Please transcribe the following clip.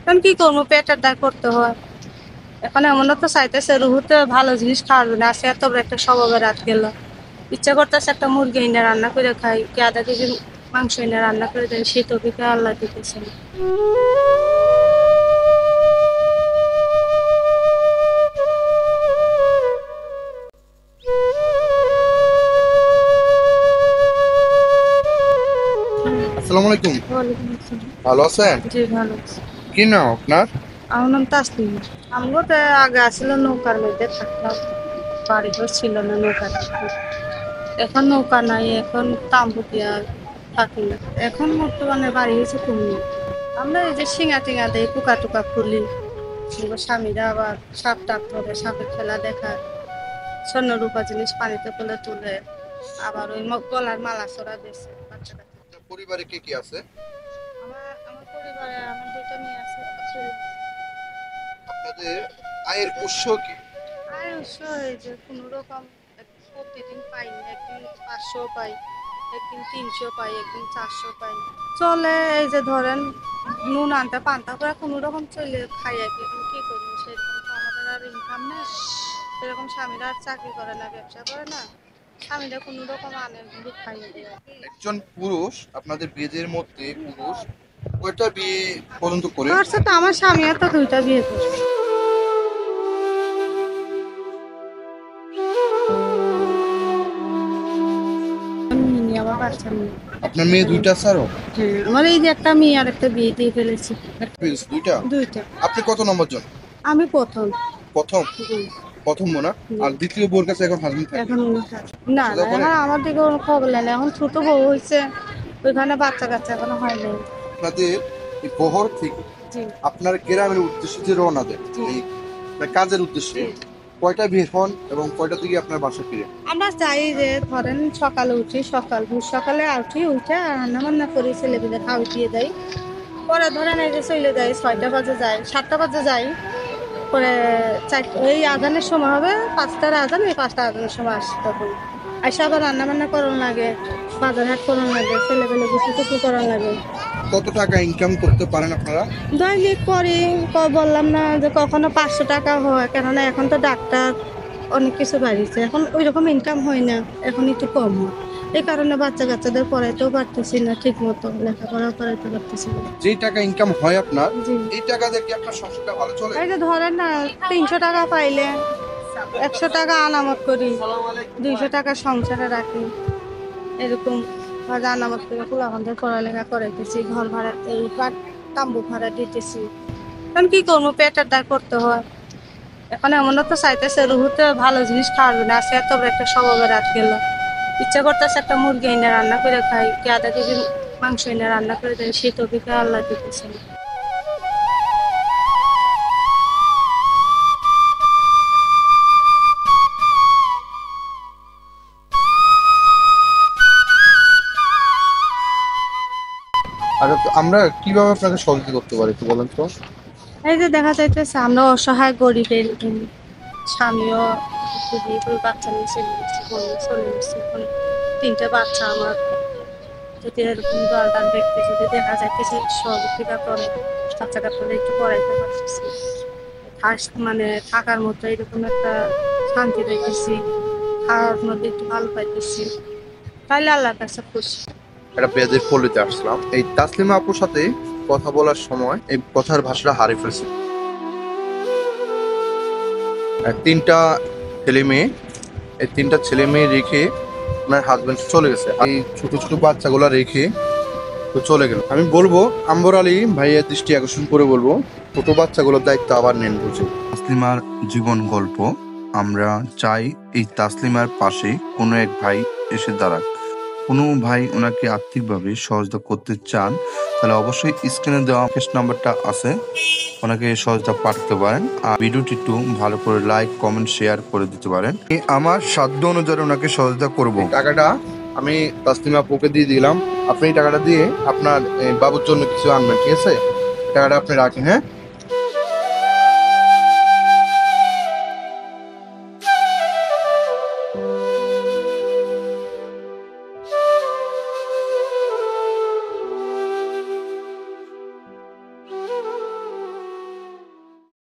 এখন কি করবো, পেটের দায় করতে হয়। এখন এমন তো চাইতেছে রুহুতে ভালো জিনিস খাওয়াবে না, সে এত বড় একটা স্বভাবে রাত গেল। ইচ্ছা করতেছে একটা মুরগি এনে রান্না করে খাই, কি আধা কেজি মাংস এনে রান্না করে দেয়, সেই তৌফিক আল্লাহ দিতেছে না। আসসালামু আলাইকুম। ওয়ালাইকুম আসসালাম। ভালো আছেন? জি ভালো আছি। কি নাম আপনার? আমার নাম তাসলিম। আমগো তো আগে আসছিল নৌকার মধ্যে থাকতাম, বাড়ি ঘর ছিল না নৌকার মধ্যে। এখন নৌকা নাই, এখন তাম্বু দিয়া থাকি। এখন বর্তমানে বাড়ি হয়েছে কুমির। আমরা এই যে শিঙা টিঙা দেই, টুকা টুকা খুলি। স্বামীরা আবার সাপ টাপ ধরে, সাপের খেলা দেখায়, স্বর্ণ রূপা জিনিস পানিতে ফেলে তুলে, আবার ওই গলার মালা চড়া দিয়েছে বাচ্চা কাচ্চা। আপনার পরিবারে কে কি আছে? আমার পরিবারে আমার দুটো মেয়ে আছে, একটা ছেলে আছে। আপনাদের আয়ের উৎস কি? আয় উৎস এই যে কোনো রকম প্রতিদিন পাই না, একদিন 500 পাই, একদিন 300 পাই, একদিন 400 পাই। চলে এই যে ধরেন নুন আনতে পান্তা করে কোনো রকম চলে খাই আর কি। এখন কি করবো, সেরকম তো আমাদের আর ইনকাম নেই। সেরকম স্বামীরা আর চাকরি করে না, ব্যবসা করে না, স্বামীরা কোনো রকম আনে কিন্তু খাইয়ে দেয় আর কি। একজন পুরুষ, আপনাদের বিয়েদের মধ্যে পুরুষ কয়টা বিয়ে পর্যন্ত করে? করছে তো আমার স্বামীও তো 2টা বিয়ে করছে। আমি আমার বাচ্চা মেয়ে। আপনার মেয়ে দুইটা আছে আরো? হ্যাঁ, আমার এই যে একটা মেয়ে আর একটা বিয়ে দিয়ে ফেলেছি। দুইটা? 2টা। আপনি কত নম্বর জন? আমি প্রথম। প্রথম? জি, প্রথম না? জি। আর দ্বিতীয় বোর কাছে এখন হাজবেন্ড থাকে? এখন না না, সোজা করে? এখন আমার দিকে কোনো খবর নেই, এখন ছোট বউ হয়েছে, ওইখানে বাচ্চা কাচ্চা এখনো হয় নাই। আপনাদের এই বহর থেকে জি আপনার গ্রামের উদ্দেশ্যে যে রওনা দেন, জি এই মানে কাজের উদ্দেশ্যে, জি। কয়টা বের হন এবং কয়টা থেকে আপনার বাসা ফিরে? আমরা চাই যে ধরেন সকালে উঠি, ভোর সকালে উঠে রান্না বান্না করি, ছেলেপিলে খাওয়া দিয়ে দেয়। পরে ধরেন এই যে চলে যাই, 6টা বাজে যাই, 7টা বাজে যাই। পরে এই আজানের সময় হবে, 5টার আজান, এই 5টা আজানের সময় আসি। তখন আসে আবার রান্না বান্না করার লাগে, বাজার হাট করার লাগে, ছেলেপেলে কিছু কিছু করার লাগে। কত টাকা ইনকাম করতে পারেন আপনারা? দৈনিক করি, বললাম না যে কখনো 500 টাকা হয়, কেননা এখন তো ডাক্তার অনেক কিছু বাড়িয়েছে, এখন ওই রকম ইনকাম হয় না, এখন একটু কম হয়। এই কারণে বাচ্চা কাচ্চাদের পড়াইতেও পারতেছি না, ঠিক মতো লেখাপড়াও করাইতে পারতেছি না। যেই টাকা ইনকাম হয় আপনার, জি, এই টাকা দিয়ে কি আপনার সংসারটা ভালো চলে? এই যে ধরেন না, 300 টাকা পাইলে 100 টাকা আনামত করি, 200 টাকা সংসারে রাখি, এরকম ভাবে আনামত করে পোলাপানদের পড়ালেখা করাইতেছি, ঘর ভাড়া এই তাম্বু ভাড়া দিতেছি। এখন কি করবো, পেটের দায় করতে হয়। এখন এমন তো চাইতেছে রুহুতে ভালো জিনিস খাওয়াবে না, সে এত বড় একটা স্বভাবে রাত গেল। ইচ্ছা করতেছে একটা মুরগি এনে রান্না করে খাই, কি আধা কেজি মাংস এনে রান্না করে দেয়, সেই তৌফিক আল্লাহ দিতেছে না। আর আমরা কিভাবে আপনাকে সহযোগিতা করতে পারি একটু বলেন তো? এই যে দেখা যাইতেছে আমরা অসহায় গরিবের স্বামীও খুবই বাচ্চা নিয়ে চলে গেছে, এখন 3টে বাচ্চা আমার। যদি এরকম দরকার ব্যক্তি যদি দেখা যাইতেছে সহযোগিতা করে, বাচ্চা কাচ্চাদের একটু পড়াইতে পারতেছি, মানে থাকার মতো এরকম একটা শান্তি পাইতেছি, খাওয়ার মধ্যে একটু ভালো পাইতেছি, তাইলে আল্লাহর কাছে খুশি। একটা পেঁয়াজের পল্লীতে আসলাম, এই তাসলিমা আপুর সাথে কথা বলার সময় এই কথার ভাষাটা হারিয়ে ফেলছি। আর তিনটা ছেলে মেয়ে, এই তিনটা ছেলে মেয়ে রেখে ওনার হাজবেন্ড চলে গেছে, এই ছোট ছোট বাচ্চাগুলো রেখে তো চলে গেল। আমি বলবো আম্বর আলী ভাইয়ের দৃষ্টি আকর্ষণ করে বলবো, ছোট বাচ্চাগুলোর দায়িত্ব আবার নেন বুঝে। তাসলিমার জীবন গল্প। আমরা চাই এই তাসলিমার পাশে কোনো এক ভাই এসে দাঁড়াক। কোনো ভাই ওনাকে আর্থিকভাবে সহযোগিতা করতে চান, তাহলে অবশ্যই স্ক্রিনে দেওয়া ক্যাশ নাম্বারটা আছে, ওনাকে সহযোগিতা পাঠাতে পারেন। আর ভিডিওটি একটু ভালো করে লাইক কমেন্ট শেয়ার করে দিতে পারেন। আমার সাধ্য অনুযায়ী ওনাকে সহযোগিতা করব। টাকাটা আমি তাসলিমা আপুকে দিয়ে দিলাম, আপনি এই টাকাটা দিয়ে আপনার বাবুর জন্য কিছু আনবেন, ঠিক আছে? টাকাটা আপনি রাখেন, হ্যাঁ।